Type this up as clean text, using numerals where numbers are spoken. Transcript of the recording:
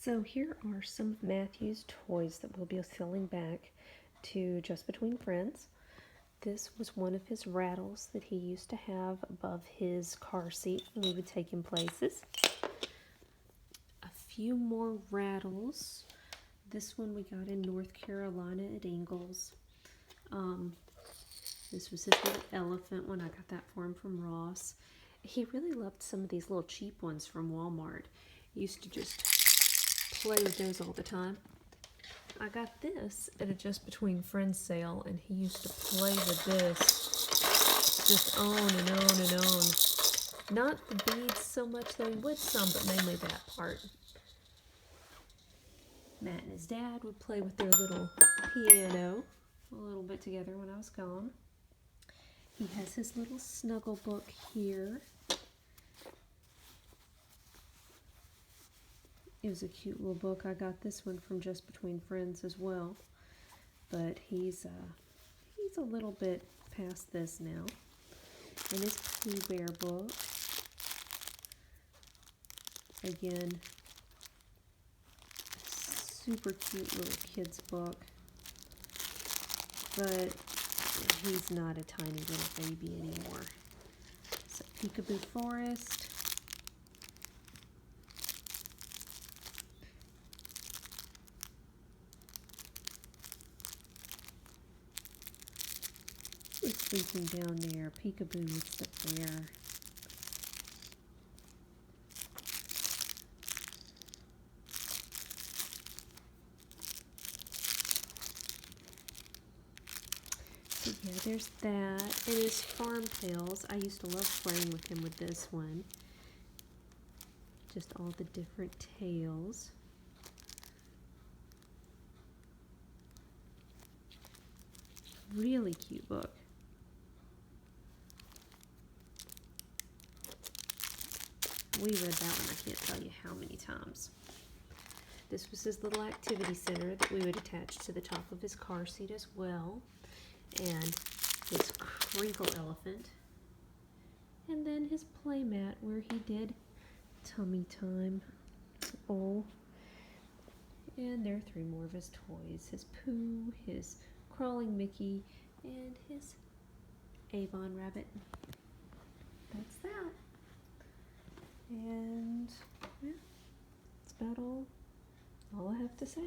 So here are some of Matthew's toys that we'll be selling back to Just Between Friends. This was one of his rattles that he used to have above his car seat when we would take him places. A few more rattles. This one we got in North Carolina at Ingles. This was his little elephant one. I got that for him from Ross. He really loved some of these little cheap ones from Walmart. He used to just play with those all the time. I got this at a Just Between Friends sale, and he used to play with this just on and on and on. Not the beads so much, though he would some, but mainly that part. Matt and his dad would play with their little piano a little bit together when I was gone. He has his little snuggle book here. It was a cute little book. I got this one from Just Between Friends as well. But he's a little bit past this now. And his Pooh Bear book. Again, super cute little kid's book. But he's not a tiny little baby anymore. So Peekaboo Forest. It's sleeping down there. Peekaboo is up there. So yeah, there's that. And his Farm Tales. I used to love playing with him with this one. Just all the different tales. Really cute book. We read that one, I can't tell you how many times. This was his little activity center that we would attach to the top of his car seat as well. And his crinkle elephant. And then his play mat where he did tummy time. Oh. And there are three more of his toys. His Pooh, his crawling Mickey, and his Avon rabbit. That's that. And yeah, that's about all I have to say.